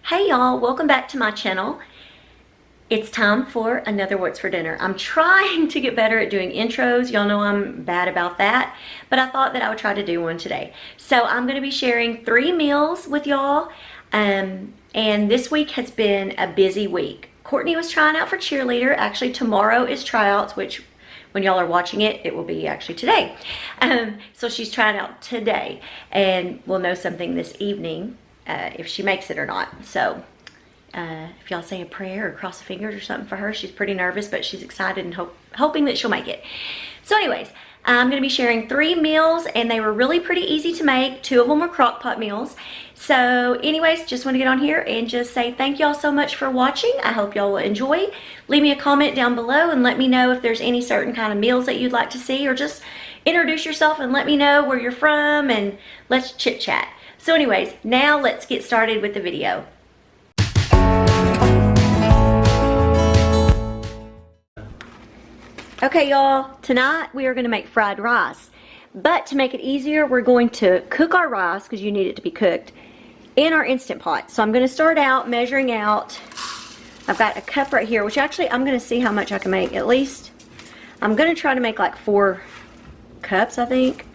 Hey y'all, welcome back to my channel. It's time for another What's for Dinner. I'm trying to get better at doing intros. Y'all know I'm bad about that, but I thought that I would try to do one today. So I'm going to be sharing 3 meals with y'all, and this week has been a busy week. Courtney was trying out for cheerleader. Actually, tomorrow is tryouts, which when y'all are watching it, it will be actually today. So she's trying out today, and we'll know something this evening if she makes it or not. So if y'all say a prayer or cross the fingers or something for her. She's pretty nervous, but she's excited and hoping that she'll make it. So anyways, I'm going to be sharing 3 meals, and they were really pretty easy to make. 2 of them were crock pot meals. So anyways, just want to get on here and just say thank y'all so much for watching. I hope y'all will enjoy. Leave me a comment down below and let me know if there's any certain kind of meals that you'd like to see, or just introduce yourself and let me know where you're from, and let's chit chat. So anyways, now let's get started with the video. Okay y'all, tonight we are going to make fried rice. But to make it easier, we're going to cook our rice, because you need it to be cooked, in our Instant Pot. So I'm going to start out measuring out. I've got a cup right here, which actually I'm going to see how much I can make. At least I'm going to try to make like 4 cups, I think.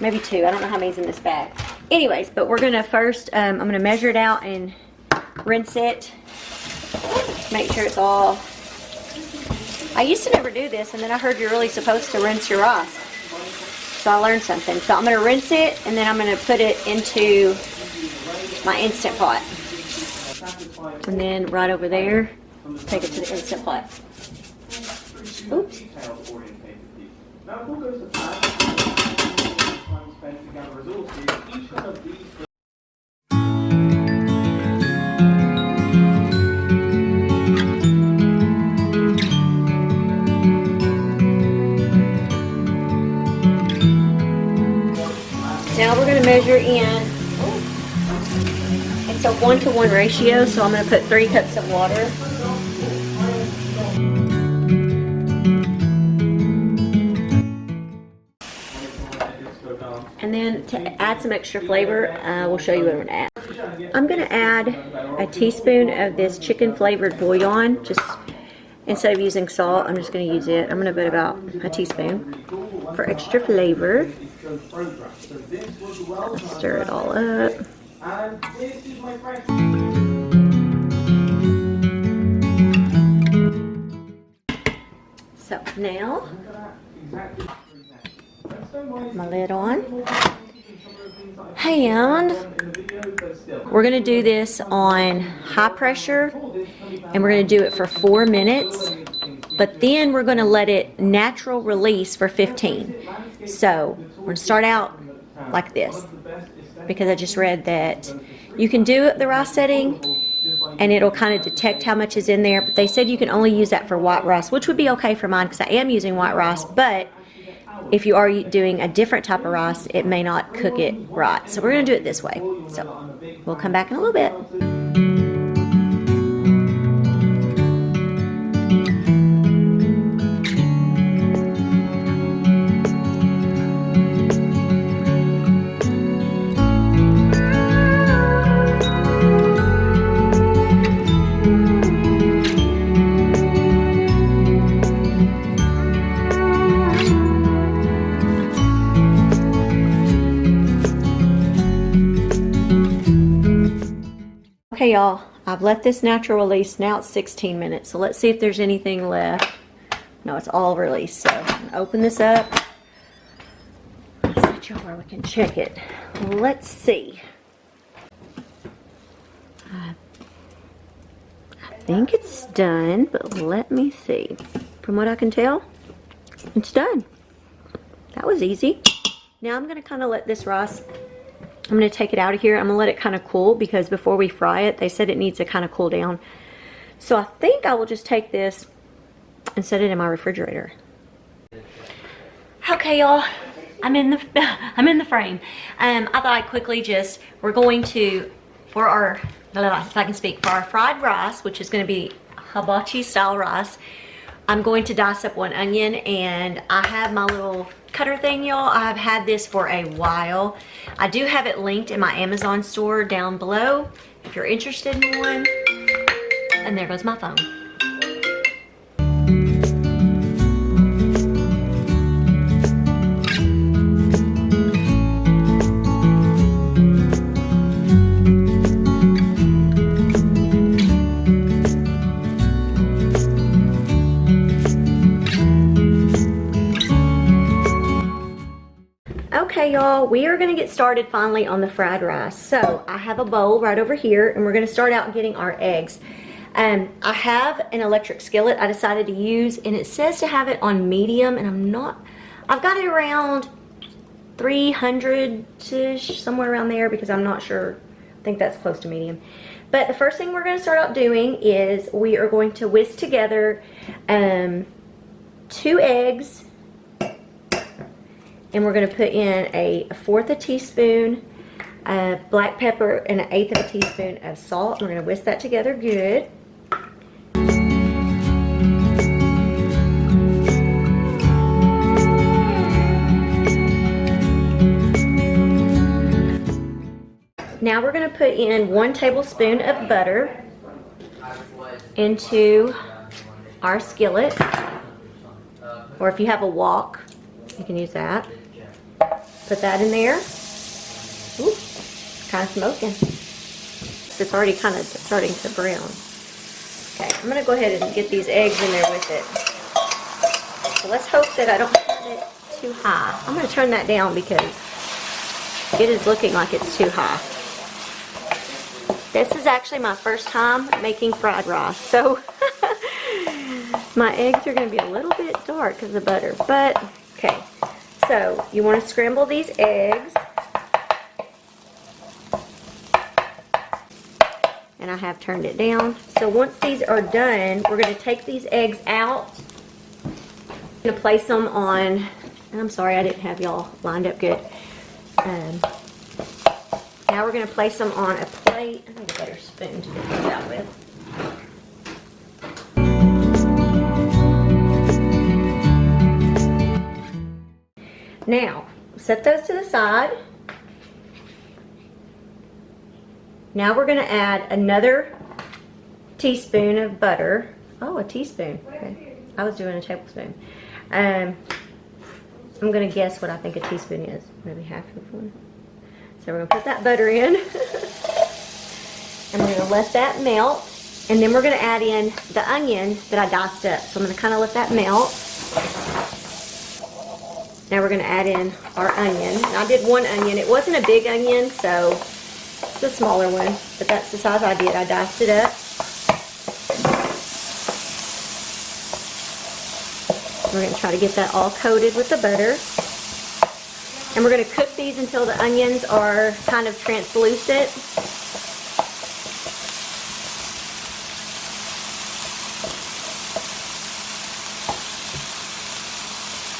Maybe 2. I don't know how many's in this bag. Anyways, but we're going to first, I'm going to measure it out and rinse it. Make sure it's all. I used to never do this, and then I heard you're really supposed to rinse your rice. So I learned something. So I'm going to rinse it, and then I'm going to put it into my Instant Pot. And then right over there, take it to the Instant Pot. Oops. Now we're going to measure in. It's a 1-to-1 ratio, so I'm going to put 3 cups of water. And then to add some extra flavor, we'll show you what I'm going to add. I'm going to add a teaspoon of this chicken flavored bouillon. Just instead of using salt, I'm just going to use it. I'm going to put about a teaspoon for extra flavor. Stir it all up. So now, my lid on. And we're going to do this on high pressure, and we're going to do it for 4 minutes, but then we're going to let it natural release for 15. So we're going to start out like this, because I just read that you can do the rice setting and it'll kind of detect how much is in there, but they said you can only use that for white rice, which would be okay for mine because I am using white rice. But if you are doing a different type of rice, it may not cook it right. So we're going to do it this way. So we'll come back in a little bit. Okay y'all, I've let this natural release. Now it's 16 minutes. So let's see if there's anything left. No, it's all released. So I'm going to open this up. Let's get y'all where we can check it. Let's see. I think it's done, but let me see. From what I can tell, it's done. That was easy. Now I'm going to kind of let this rice, I'm going to take it out of here. I'm going to let it kind of cool, because before we fry it, they said it needs to kind of cool down. So I think I will just take this and set it in my refrigerator. Okay, y'all, I'm in the frame. I thought I'd quickly just, we're going to, for our, if I can speak, for our fried rice, which is going to be hibachi style rice, I'm going to dice up one onion, and I have my little cutter thing, y'all. I've had this for a while. I do have it linked in my Amazon store down below if you're interested in one. And there goes my phone. Okay, y'all, we are gonna get started finally on the fried rice. So I have a bowl right over here, and we're gonna start out getting our eggs. I have an electric skillet I decided to use, and it says to have it on medium, and I've got it around 300-ish, somewhere around there, because I'm not sure. I think that's close to medium. But the first thing we're gonna start out doing is we are going to whisk together 2 eggs. And we're going to put in a 1/4 a teaspoon of black pepper and 1/8 of a teaspoon of salt. We're going to whisk that together good. Now we're going to put in 1 tablespoon of butter into our skillet, or if you have a wok, you can use that. Put that in there. Ooh, kind of smoking. It's already kind of starting to brown. Okay, I'm going to go ahead and get these eggs in there with it. So let's hope that I don't have it too high. I'm going to turn that down because it is looking like it's too high. This is actually my first time making fried rice, so my eggs are going to be a little bit dark because of the butter, but okay. So you want to scramble these eggs, and I have turned it down. So once these are done, we're going to take these eggs out. I'm going to place them on, and I'm sorry I didn't have y'all lined up good. Now we're going to place them on a plate. I need a better spoon to get these out with. Now, set those to the side. Now we're going to add another teaspoon of butter. Oh, a teaspoon. Okay. I was doing a tablespoon. I'm going to guess what I think a teaspoon is. Maybe half of one. So we're going to put that butter in. And we're going to let that melt. And then we're going to add in the onion that I diced up. So I'm going to kind of let that melt. Now we're going to add in our onion. And I did 1 onion. It wasn't a big onion, so it's a smaller one. But that's the size I did. I diced it up. We're going to try to get that all coated with the butter. And we're going to cook these until the onions are kind of translucent.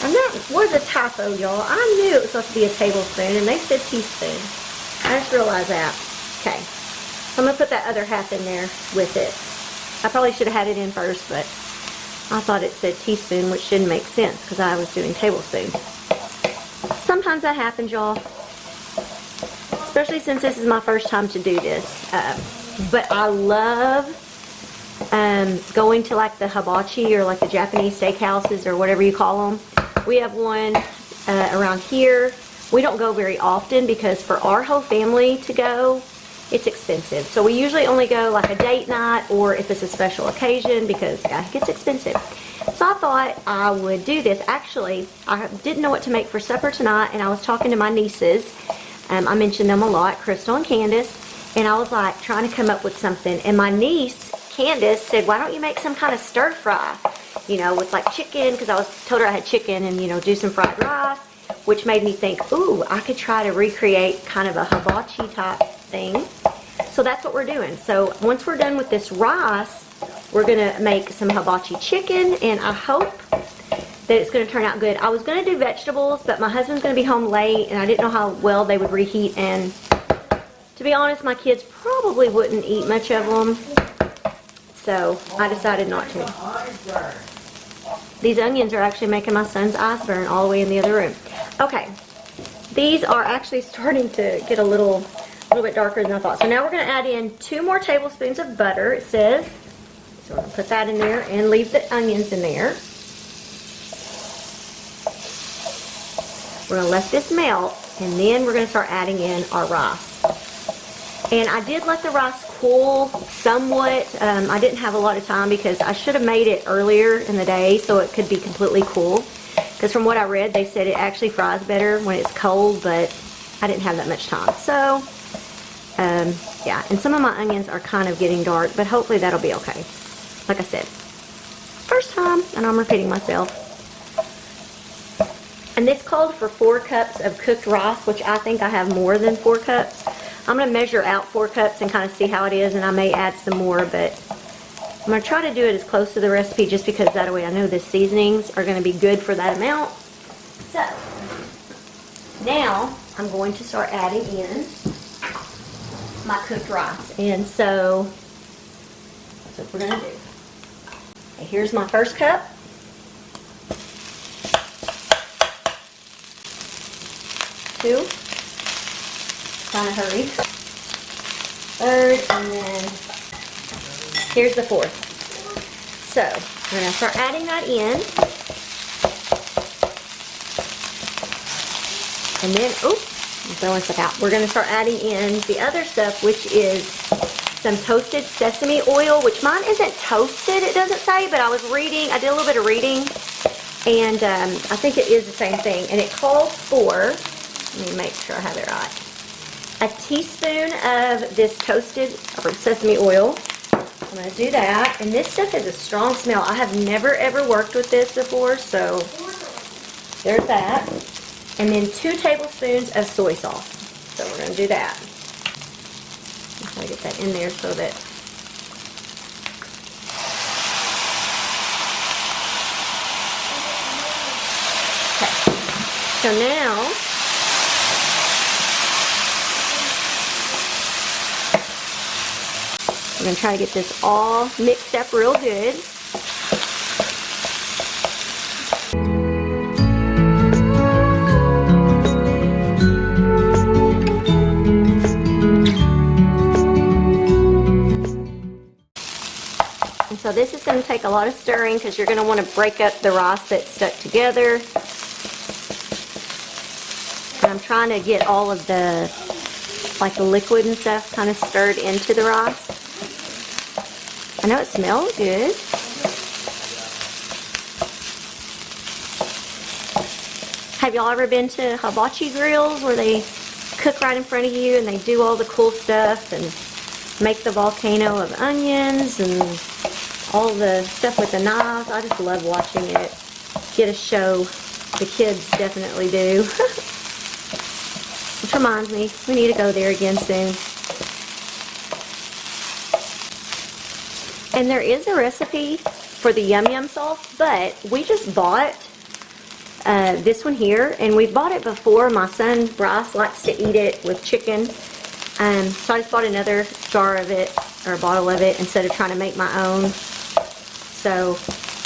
And that was a typo, y'all. I knew it was supposed to be a tablespoon, and they said teaspoon. I just realized that. Okay. So I'm going to put that other half in there with it. I probably should have had it in first, but I thought it said teaspoon, which didn't make sense because I was doing tablespoon. Sometimes that happens, y'all. Especially since this is my first time to do this. But I love going to like the hibachi or like the Japanese steakhouses or whatever you call them. We have one around here. We don't go very often because for our whole family to go, it's expensive. So we usually only go like a date night or if it's a special occasion because it gets expensive. So I thought I would do this. Actually, I didn't know what to make for supper tonight, and I was talking to my nieces. I mentioned them a lot, Crystal and Candace, and I was like trying to come up with something. And my niece, Candace, said, why don't you make some kind of stir fry, you know, with like chicken, because I told her I had chicken, and, you know, do some fried rice, which made me think, ooh, I could try to recreate kind of a hibachi type thing. So that's what we're doing. So once we're done with this rice, we're going to make some hibachi chicken, and I hope that it's going to turn out good. I was going to do vegetables, but my husband's going to be home late, and I didn't know how well they would reheat, and to be honest, my kids probably wouldn't eat much of them, so I decided not to. These onions are actually making my son's eyes burn all the way in the other room. Okay, these are actually starting to get a little bit darker than I thought. So now we're going to add in 2 more tablespoons of butter, it says. So we're going to put that in there and leave the onions in there. We're going to let this melt, and then we're going to start adding in our rice. And I did let the rice cool somewhat. I didn't have a lot of time because I should have made it earlier in the day so it could be completely cool. Because from what I read, they said it actually fries better when it's cold, but I didn't have that much time. So, yeah, and some of my onions are kind of getting dark, but hopefully that'll be okay. Like I said, first time, and I'm repeating myself. And this called for 4 cups of cooked rice, which I think I have more than 4 cups. I'm going to measure out 4 cups and kind of see how it is, and I may add some more, but I'm going to try to do it as close to the recipe just because that way I know the seasonings are going to be good for that amount. So, now I'm going to start adding in my cooked rice. And so, that's what we're going to do. Okay, here's my first cup. Two. Kind of hurry. Third, and then here's the 4th. So we're going to start adding that in. And then, I'm throwing stuff out. We're going to start adding in the other stuff, which is some toasted sesame oil, which mine isn't toasted, it doesn't say, but I was reading, I did a little bit of reading, and I think it is the same thing. And it calls for, let me make sure I have it right, a teaspoon of this toasted or sesame oil. I'm going to do that. And this stuff has a strong smell. I have never ever worked with this before, so there's that. And then 2 tablespoons of soy sauce. So we're going to do that. I'm trying to get that in there so that okay. So now I'm going to try to get this all mixed up real good. And so this is going to take a lot of stirring because you're going to want to break up the rice that's stuck together. And I'm trying to get all of the, like the liquid and stuff kind of stirred into the rice. I know it smells good. Have y'all ever been to hibachi grills where they cook right in front of you and they do all the cool stuff and make the volcano of onions and all the stuff with the knives? I just love watching it. Get a show. The kids definitely do. Which reminds me, we need to go there again soon. And there is a recipe for the yum yum sauce, but we just bought this one here, and we bought it before. My son Bryce likes to eat it with chicken, so I just bought another jar of it, or a bottle of it, instead of trying to make my own. So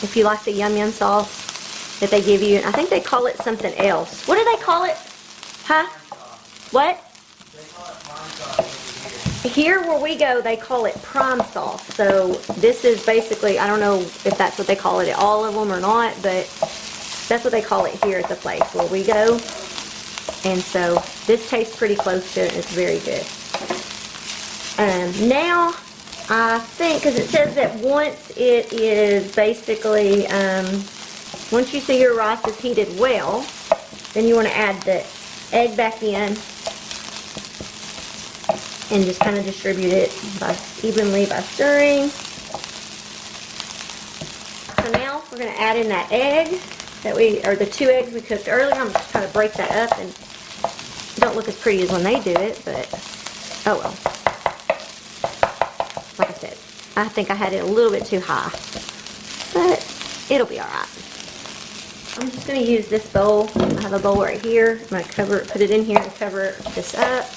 if you like the yum yum sauce that they give you, I think they call it something else. What do they call it? Huh? What? Here where we go, they call it prime sauce. So this is basically, I don't know if that's what they call it at all of them or not, but that's what they call it here at the place where we go. And so this tastes pretty close to it. It's very good. Now, I think, because it says that once it is basically, once you see your rice is heated well, then you want to add the egg back in and just kind of distribute it evenly by stirring. So now we're going to add in that egg that or the 2 eggs we cooked earlier. I'm just trying to break that up, and it don't look as pretty as when they do it, but oh well. Like I said, I think I had it a little bit too high, but it'll be alright. I'm just going to use this bowl. I have a bowl right here. I'm going to cover it, put it in here and cover this up.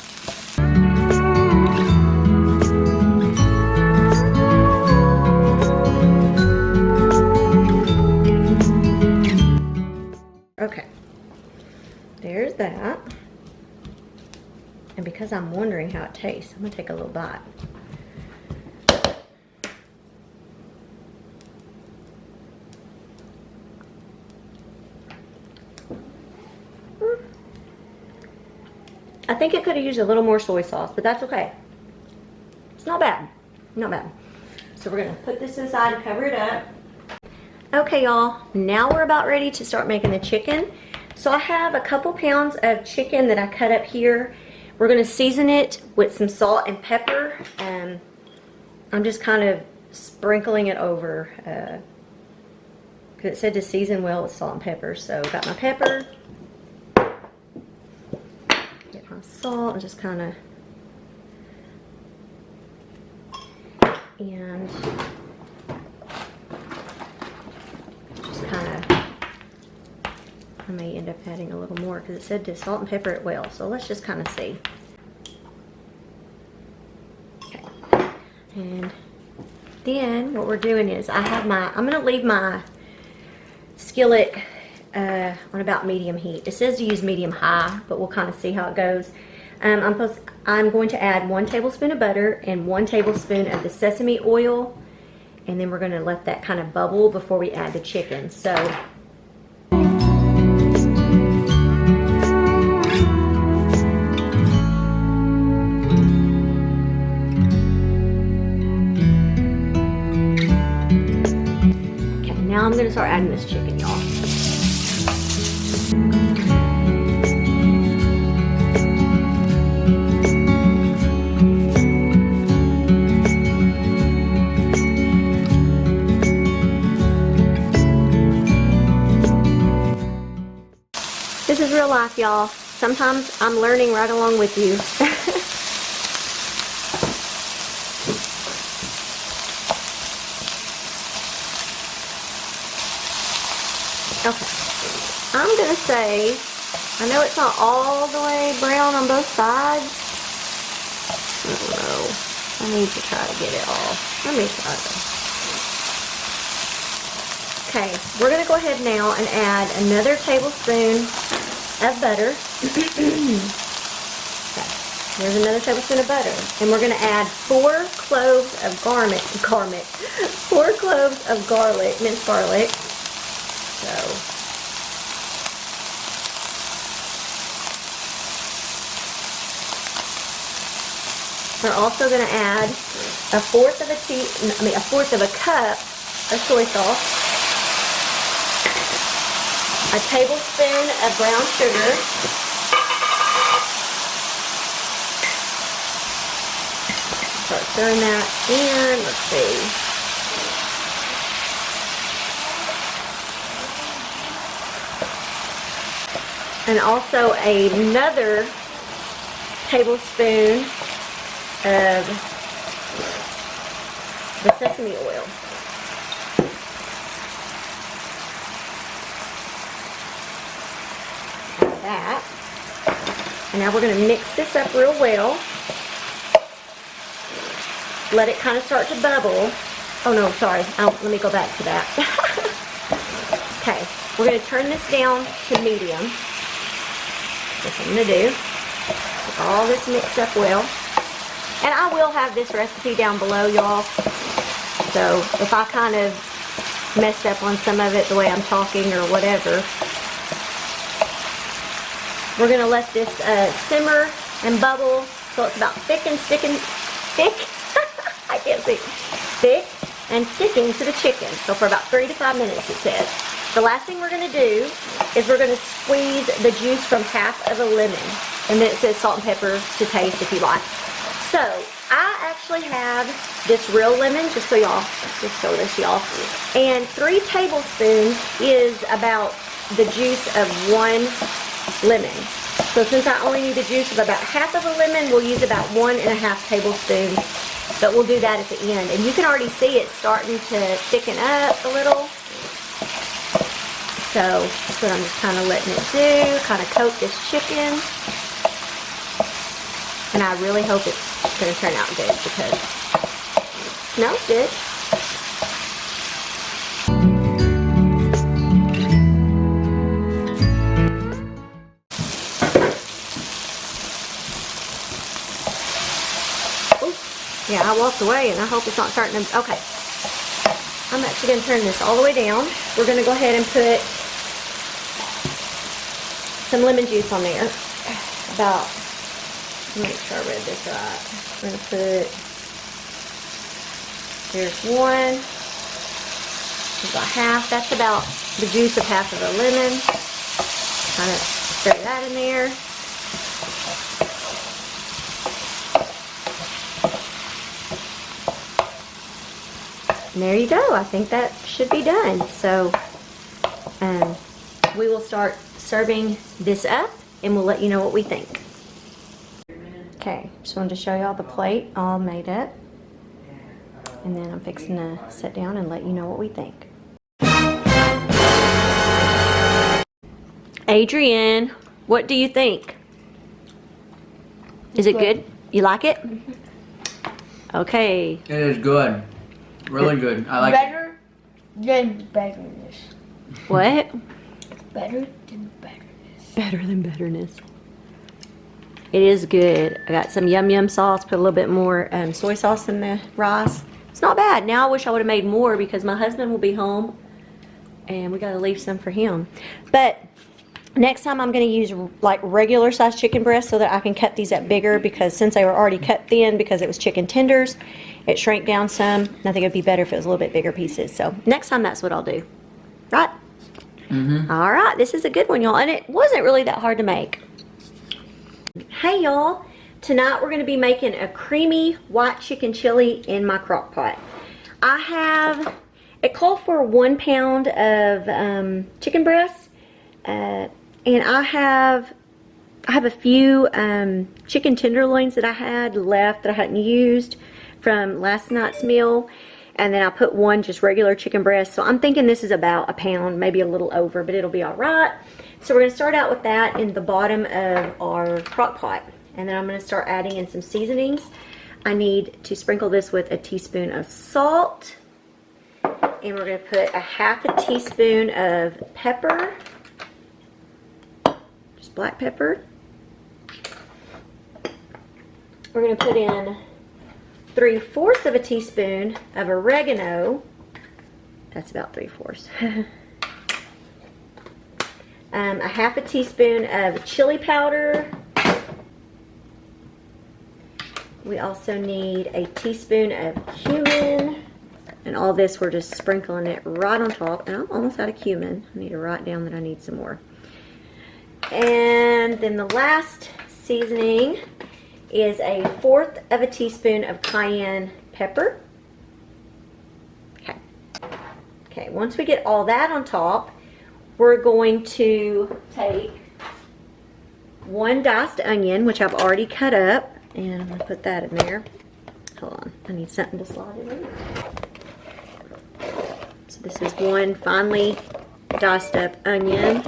as I'm wondering how it tastes, I'm gonna take a little bite. I think it could have used a little more soy sauce, but that's okay. It's not bad. Not bad. So we're gonna put this aside and cover it up. Okay, y'all, now we're about ready to start making the chicken. So I have a couple pounds of chicken that I cut up here. We're gonna season it with some salt and pepper. I'm just kind of sprinkling it over because it said to season well with salt and pepper. So got my pepper. Salt and just kind of, and just kind of, I may end up adding a little more because it said to salt and pepper it well, so let's just kind of see. Okay, and then what we're doing is I'm going to leave my skillet on about medium heat. It says to use medium high, but we'll kind of see how it goes. I'm going to add 1 tablespoon of butter and 1 tablespoon of the sesame oil, and then we're going to let that kind of bubble before we add the chicken. So okay, now I'm going to start adding this chicken, y'all. This is real life, y'all. Sometimes I'm learning right along with you. Okay. I'm gonna say, I know it's not all the way brown on both sides. I don't know. I need to try to get it all. Let me try this. Okay, we're going to go ahead now and add another tablespoon of butter. Okay, there's another tablespoon of butter. And we're going to add 4 cloves of 4 cloves of garlic, minced garlic. So, we're also going to add a fourth of a cup of soy sauce. A tablespoon of brown sugar, start stirring that in. Let's see. And also another tablespoon of the sesame oil. That. And now we're going to mix this up real well. Let it kind of start to bubble. Oh no, sorry. Let me go back to that. Okay, we're going to turn this down to medium. That's what I'm going to do. Get all this mixed up well. And I will have this recipe down below, y'all. So if I kind of messed up on some of it the way I'm talking or whatever, we're going to let this simmer and bubble so it's about thick and sticking, I can't see, thick and sticking to the chicken. So for about 3 to 5 minutes it says. The last thing we're going to do is we're going to squeeze the juice from half of a lemon. And then it says salt and pepper to taste if you like. So I actually have this real lemon, just so y'all, just show this y'all. And 3 tablespoons is about the juice of 1 lemon. So since I only need the juice of about half of a lemon, we'll use about 1.5 tablespoons, but we'll do that at the end. And you can already see it starting to thicken up a little. So that's what I'm just kind of letting it do, kind of coat this chicken. And I really hope it's going to turn out good because it smells good. I walked away and I hope it's not starting to, okay. I'm actually going to turn this all the way down. We're going to go ahead and put some lemon juice on there. About, make sure I read this right. We're going to put, there's one. There's about half. That's about the juice of half of a lemon. Kind of stir that in there. And there you go. I think that should be done. So we will start serving this up and we'll let you know what we think. Okay, just wanted to show y'all the plate all made up. And then I'm fixing to sit down and let you know what we think. Adrienne, what do you think? Is it good? You like it? Okay. It is good. Really good. I like better than betterness. What? Better than betterness. Better than betterness. It is good. I got some yum yum sauce, put a little bit more soy sauce in the rice. It's not bad. Now I wish I would have made more because my husband will be home and we got to leave some for him. But next time I'm going to use like regular sized chicken breasts so that I can cut these up bigger, because since they were already cut thin because it was chicken tenders, it shrank down some. I think it would be better if it was a little bit bigger pieces. So next time that's what I'll do. Right? Mm-hmm. All right. This is a good one, y'all. And it wasn't really that hard to make. Hey, y'all. Tonight we're going to be making a creamy white chicken chili in my crock pot. I have, it called for 1 pound of chicken breasts. And I have a few chicken tenderloins that I had left that I hadn't used from last night's meal, and then I put one just regular chicken breast. So I'm thinking this is about a pound, maybe a little over, but it'll be all right. So we're going to start out with that in the bottom of our crock pot, and then I'm going to start adding in some seasonings. I need to sprinkle this with a teaspoon of salt, and we're going to put a half a teaspoon of pepper. Black pepper. We're going to put in 3/4 of a teaspoon of oregano. That's about 3/4. A half a teaspoon of chili powder. We also need a teaspoon of cumin. And all this, we're just sprinkling it right on top. And I'm almost out of cumin. I need to write down that I need some more. And then the last seasoning is 1/4 of a teaspoon of cayenne pepper. Okay, once we get all that on top, we're going to take 1 diced onion, which I've already cut up, and I'm going to put that in there. Hold on, I need something to slide it in. So this is 1 finely diced up onion.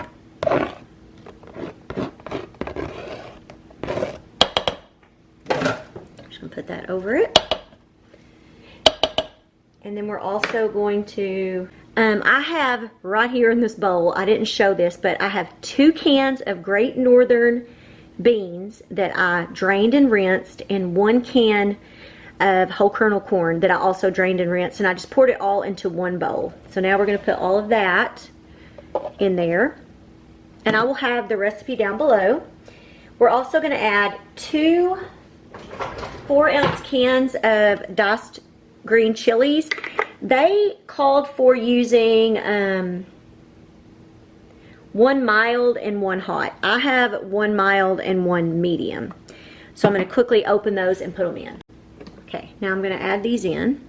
Put that over it. And then we're also going to, I have right here in this bowl, I didn't show this, but I have 2 cans of Great Northern beans that I drained and rinsed, and 1 can of whole kernel corn that I also drained and rinsed, and I just poured it all into one bowl. So now we're going to put all of that in there, and I will have the recipe down below. We're also going to add 2 4-ounce cans of diced green chilies. They called for using 1 mild and 1 hot. I have 1 mild and 1 medium. So I'm going to quickly open those and put them in. Okay, now I'm going to add these in.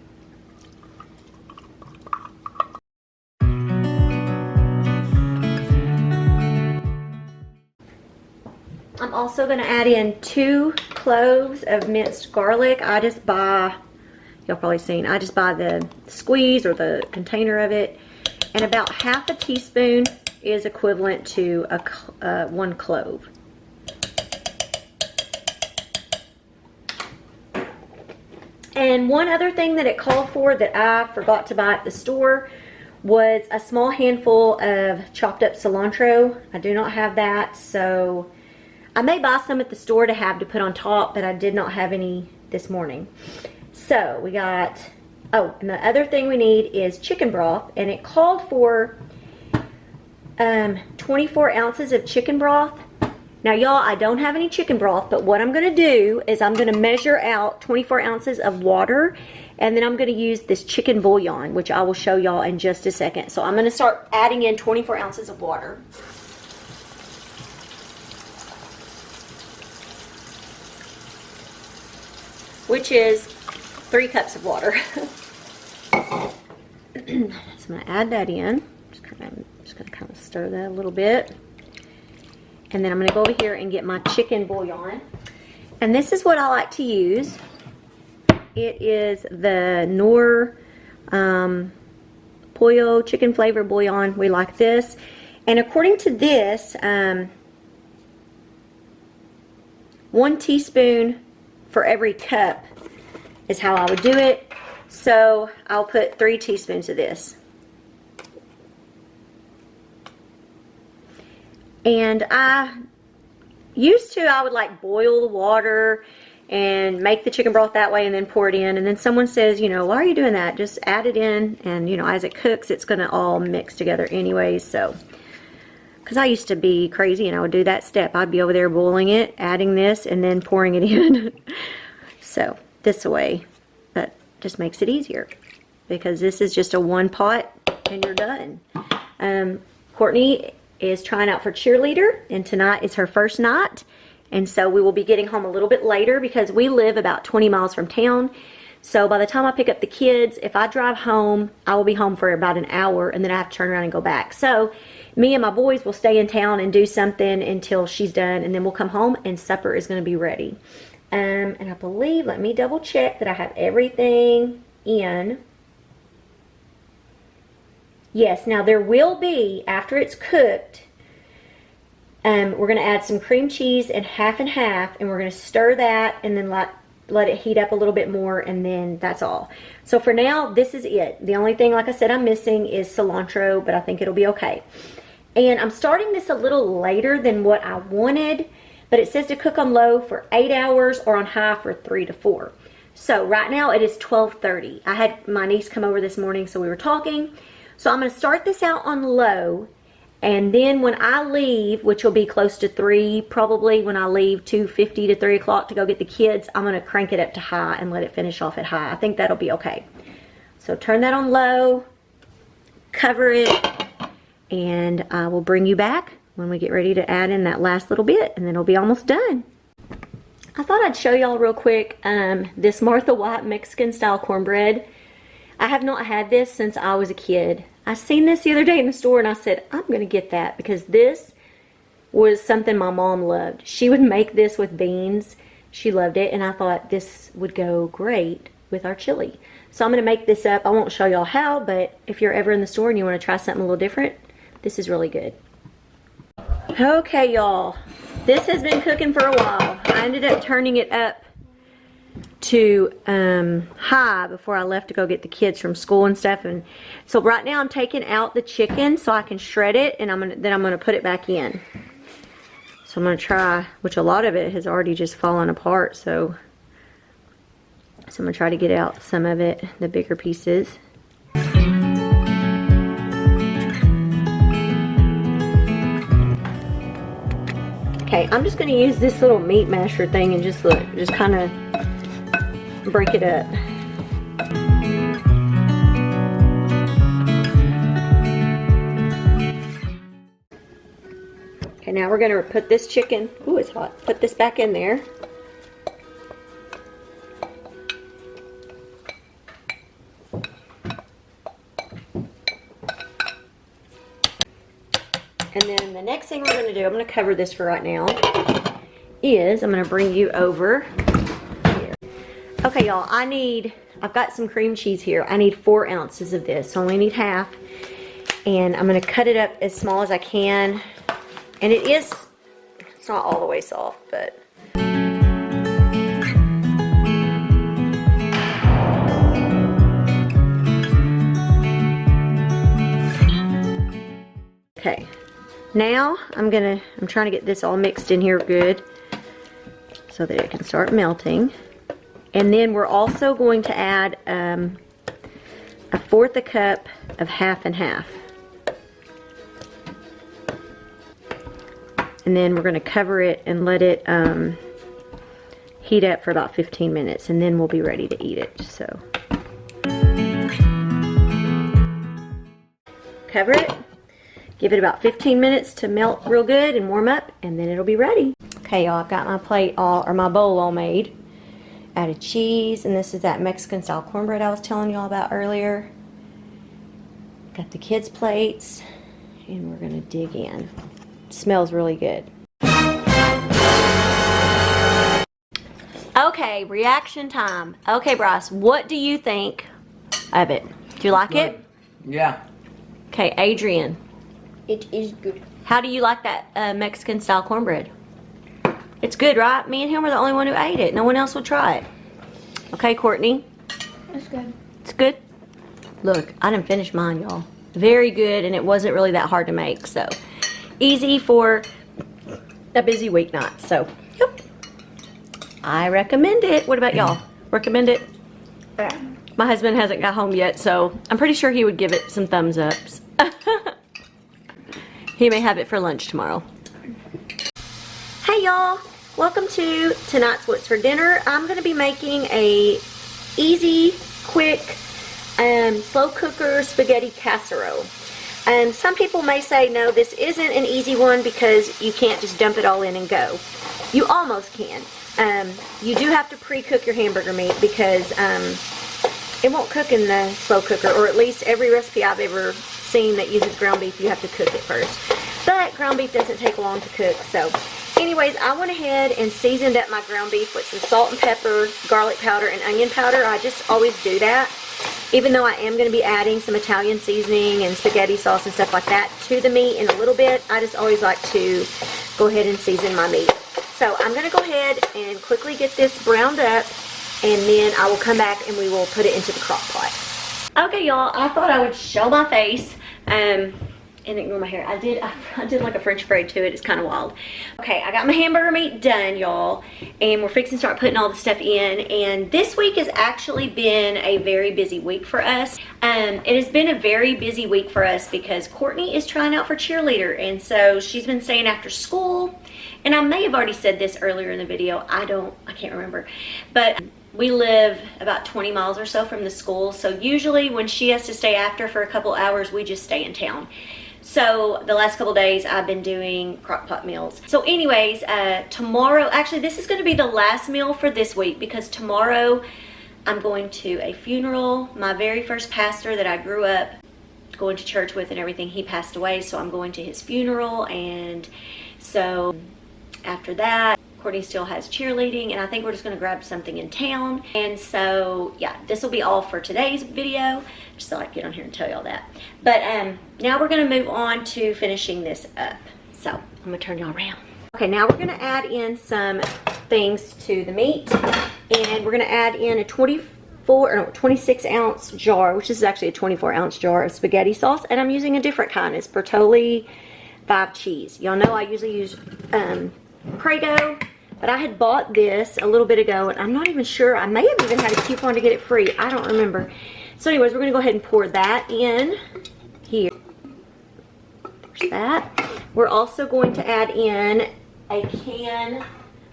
I'm also going to add in 2 cloves of minced garlic. I just buy, y'all probably seen, I just buy the squeeze or the container of it. And about half a teaspoon is equivalent to 1 clove. And one other thing that it called for that I forgot to buy at the store was a small handful of chopped up cilantro. I do not have that, so I may buy some at the store to have to put on top, but I did not have any this morning. So we got, oh, and the other thing we need is chicken broth, and it called for 24 ounces of chicken broth. Now y'all, I don't have any chicken broth, but what I'm gonna do is I'm gonna measure out 24 ounces of water, and then I'm gonna use this chicken bouillon, which I will show y'all in just a second. So I'm gonna start adding in 24 ounces of water. Which is 3 cups of water. So I'm gonna add that in. Just gonna kind of stir that a little bit. And then I'm gonna go over here and get my chicken bouillon. And this is what I like to use. It is the Knorr Pollo chicken flavor bouillon. We like this. And according to this, 1 teaspoon for every cup is how I would do it. So I'll put 3 teaspoons of this. And I would like boil the water and make the chicken broth that way and then pour it in. And then someone says, you know, why are you doing that? Just add it in, and you know, as it cooks, it's gonna all mix together anyways. So, because I used to be crazy and I would do that step. I'd be over there boiling it, adding this, and then pouring it in. So this way, that just makes it easier, because this is just a 1 pot and you're done. Courtney is trying out for cheerleader, and tonight is her first night, and so we will be getting home a little bit later because we live about 20 miles from town. So by the time I pick up the kids, if I drive home, I will be home for about an hour, and then I have to turn around and go back. So me and my boys will stay in town and do something until she's done, and then we'll come home and supper is going to be ready. And I believe, let me double check that I have everything in. Yes, now there will be, after it's cooked, we're going to add some cream cheese and half, and we're going to stir that and then let it heat up a little bit more, and then that's all. So for now, this is it. The only thing, like I said, I'm missing is cilantro, but I think it'll be okay. And I'm starting this a little later than what I wanted, but it says to cook on low for 8 hours or on high for 3 to 4. So right now it is 12:30. I had my niece come over this morning, so we were talking. So I'm going to start this out on low, and then when I leave, which will be close to 3, probably when I leave 2:50 to 3 o'clock to go get the kids, I'm going to crank it up to high and let it finish off at high. I think that'll be okay. So turn that on low, cover it, and I will bring you back when we get ready to add in that last little bit, and then it'll be almost done. I thought I'd show y'all real quick this Martha White Mexican style cornbread. I have not had this since I was a kid. I seen this the other day in the store, and I said, I'm going to get that, because this was something my mom loved. She would make this with beans. She loved it, and I thought this would go great with our chili. So I'm going to make this up. I won't show y'all how, but if you're ever in the store and you want to try something a little different, this is really good. Okay, y'all. This has been cooking for a while. I ended up turning it up to high before I left to go get the kids from school and stuff, and so right now I'm taking out the chicken so I can shred it, and then I'm gonna put it back in. So I'm gonna try, which a lot of it has already just fallen apart, so I'm gonna try to get out some of it, the bigger pieces. Okay, I'm just gonna use this little meat masher thing and just kind of break it up. Okay, now we're gonna put this chicken, ooh, it's hot, put this back in there. And then the next thing we're gonna do, I'm gonna cover this for right now, is I'm gonna bring you over here. Okay, y'all, I've got some cream cheese here. I need 4 ounces of this, so I only need half. And I'm gonna cut it up as small as I can. And it's not all the way soft, but. Okay, now I'm trying to get this all mixed in here good so that it can start melting. And then we're also going to add a fourth a cup of half and half. And then we're going to cover it and let it heat up for about 15 minutes, and then we'll be ready to eat it. So cover it, give it about 15 minutes to melt real good and warm up, and then it'll be ready. Okay, y'all, I've got my plate all, or my bowl all made. Added cheese, and this is that Mexican style cornbread I was telling y'all about earlier. Got the kids' plates, and we're gonna dig in. It smells really good. Okay, reaction time. Okay, Bryce, what do you think of it? Do you like it? Yeah. Okay, Adrian. It is good. How do you like that Mexican style cornbread? It's good, right? Me and him are the only one who ate it. No one else would try it. Okay, Courtney. It's good. It's good. Look, I didn't finish mine, y'all. Very good, and it wasn't really that hard to make. So, easy for a busy weeknight. So, yep. I recommend it. What about y'all? Recommend it? Yeah. My husband hasn't got home yet, so I'm pretty sure he would give it some thumbs ups. He may have it for lunch tomorrow. Hey y'all, welcome to tonight's What's for Dinner. I'm going to be making a easy, quick, slow cooker spaghetti casserole. And some people may say, no, this isn't an easy one because you can't just dump it all in and go. You almost can. You do have to pre-cook your hamburger meat because it won't cook in the slow cooker, or at least every recipe I've ever seen that uses ground beef, you have to cook it first. But ground beef doesn't take long to cook, so anyways, I went ahead and seasoned up my ground beef with some salt and pepper, garlic powder, and onion powder. I just always do that. Even though I am going to be adding some Italian seasoning and spaghetti sauce and stuff like that to the meat in a little bit, I just always like to go ahead and season my meat. So I'm going to go ahead and quickly get this browned up, and then I will come back and we will put it into the crock pot. Okay, y'all, I thought I would show my face and ignore my hair. I did like a French braid to it. It's kind of wild. Okay, I got my hamburger meat done, y'all, and we're fixing to start putting all the stuff in. And this week has actually been a very busy week for us. It has been a very busy week for us because Courtney is trying out for cheerleader, and so she's been staying after school. And I may have already said this earlier in the video. I can't remember, but we live about 20 miles or so from the school. So usually when she has to stay after for a couple hours, we just stay in town. So the last couple days I've been doing crock pot meals. So anyways, tomorrow, actually this is going to be the last meal for this week because tomorrow I'm going to a funeral. My very first pastor that I grew up going to church with and everything, he passed away. So I'm going to his funeral, and so after that, Courtney still has cheerleading, and I think we're just gonna grab something in town. And so yeah, this will be all for today's video. Just thought I'd get on here and tell y'all that. But now we're gonna move on to finishing this up. So I'm gonna turn y'all around. Okay, now we're gonna add in some things to the meat, and we're gonna add in a 26 ounce jar, which is actually a 24 ounce jar of spaghetti sauce, and I'm using a different kind. It's Bertolli 5 cheese. Y'all know I usually use Prego, but I had bought this a little bit ago, and I'm not even sure. I may have even had a coupon to get it free. I don't remember. So anyways, we're going to go ahead and pour that in here. There's that. We're also going to add in a can,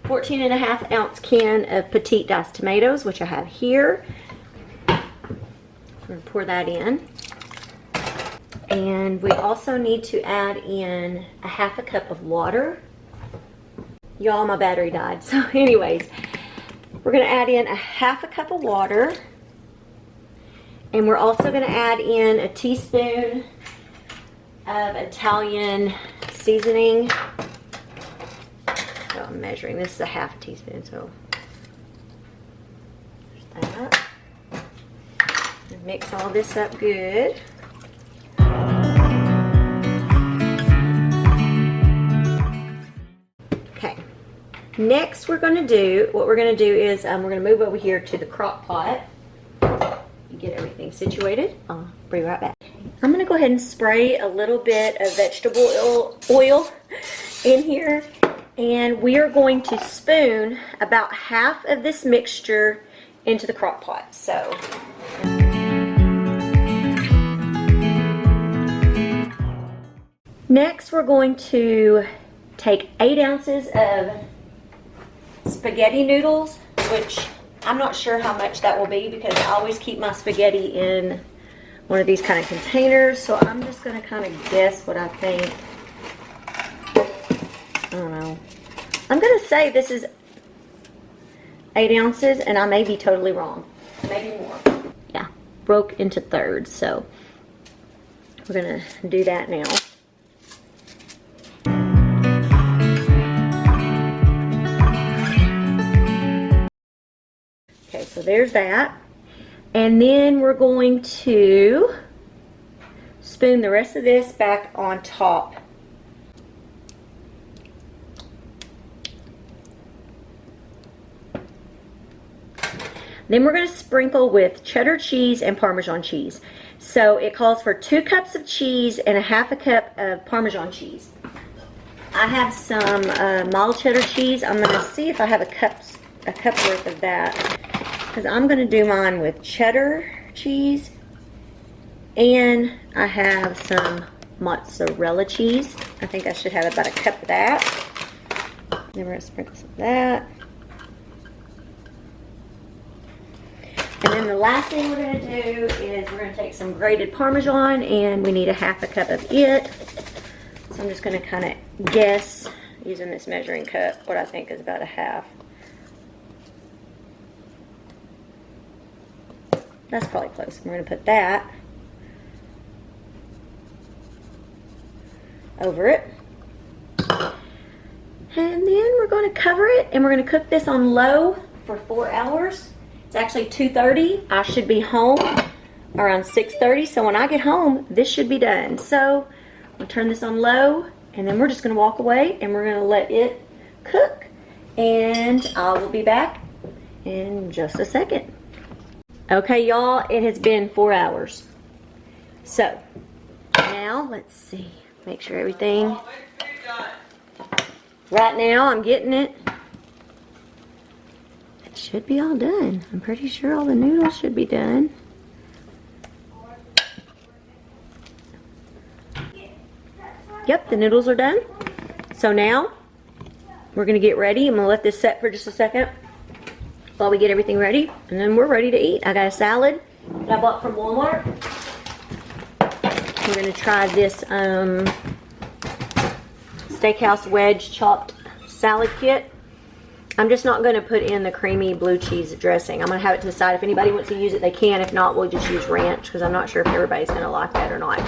14.5 ounce can of petite diced tomatoes, which I have here. We're going to pour that in. And we also need to add in a half a cup of water. Y'all, my battery died. So anyways, we're going to add in a half a cup of water. And we're also going to add in a teaspoon of Italian seasoning. So I'm measuring. This is a half teaspoon. So there's that. And mix all this up good. Next, what we're going to do is we're going to move over here to the crock pot. Get everything situated. I'll be right back. I'm going to go ahead and spray a little bit of vegetable oil in here, and we are going to spoon about half of this mixture into the crock pot. So. Next, we're going to take 8 ounces of spaghetti noodles, which I'm not sure how much that will be because I always keep my spaghetti in one of these kind of containers. So I'm just going to kind of guess what I think. I don't know. I'm going to say this is 8 ounces, and I may be totally wrong. Maybe more. Yeah, broke into thirds. So we're going to do that now. Okay, so there's that. And then we're going to spoon the rest of this back on top. Then we're going to sprinkle with cheddar cheese and Parmesan cheese. So it calls for 2 cups of cheese and 1/2 cup of Parmesan cheese. I have some mild cheddar cheese. I'm going to see if I have a cup worth of that. Because I'm going to do mine with cheddar cheese, and I have some mozzarella cheese. I think I should have about 1 cup of that. Then we're going to sprinkle some of that. And then the last thing we're going to do is we're going to take some grated Parmesan, and we need 1/2 cup of it. So I'm just going to kind of guess, using this measuring cup, what I think is about 1/2. That's probably close. We're going to put that over it. And then we're going to cover it, and we're going to cook this on low for 4 hours. It's actually 2:30. I should be home around 6:30. So when I get home, this should be done. So we'll turn this on low, and then we're just going to walk away, and we're going to let it cook. And I will be back in just a second. Okay, y'all, it has been 4 hours. So, now, let's see. Make sure everything. Right now, I'm getting it. It should be all done. I'm pretty sure all the noodles should be done. Yep, the noodles are done. So now, we're going to get ready. I'm going to let this set for just a second while we get everything ready, and then we're ready to eat. I got a salad that I bought from Walmart. We're going to try this Steakhouse wedge chopped salad kit. I'm just not going to put in the creamy blue cheese dressing. I'm going to have it to the side. If anybody wants to use it, they can. If not, we'll just use ranch, because I'm not sure if everybody's going to like that or not.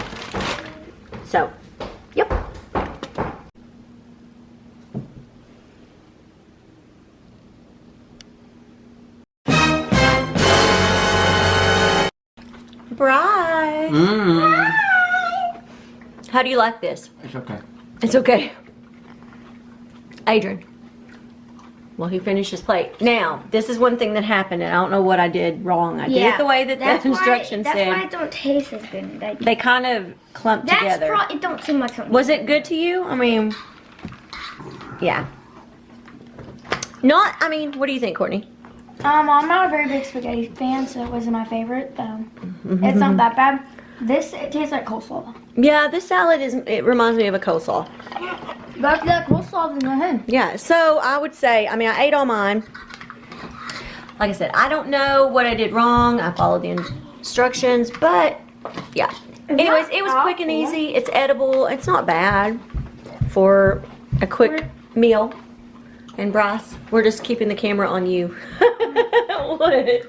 So, yep. Bri. How do you like this? It's okay. It's okay. Adrian. Well, he finished his plate. Now, this is one thing that happened, and I don't know what I did wrong. I did it the way that the instructions said. That's why it don't taste as good. They kind of clumped together. It don't seem like something. Was it good to you? I mean, yeah. Not, I mean, what do you think, Courtney? I'm not a very big spaghetti fan, so it wasn't my favorite. It's not that bad. It tastes like coleslaw. Yeah, this salad it reminds me of a coleslaw. Back to that coleslaw in the head. Yeah, so I would say, I mean, I ate all mine. Like I said, I don't know what I did wrong. I followed the instructions, but yeah. Anyways, it was quick and easy. It's edible. It's not bad for a quick meal. And Bryce, we're just keeping the camera on you. What?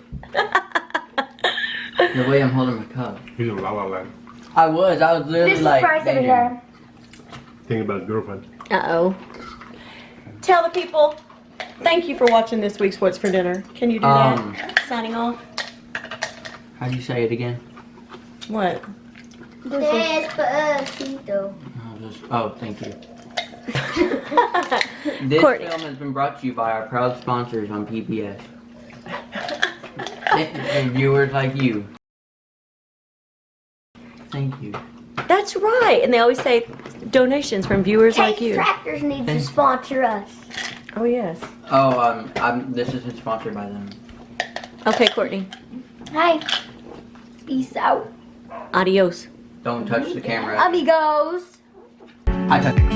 The way I'm holding my cup. He's in La La Land. I was literally This is like, Bryce over thinking, here. Thinking about his girlfriend. Uh-oh. Tell the people, thank you for watching this week's What's for Dinner. Can you do that? Signing off. How do you say it again? What? Despacito. Oh, thank you. This Courtney. film has been brought to you by our proud sponsors on PBS. and viewers like you. Thank you. That's right. And they always say donations from viewers like you. Tractors needs to sponsor us. Oh, yes. Oh, this isn't sponsored by them. Okay, Courtney. Hi. Peace out. Adios. Don't touch the camera. Amigos. I touch.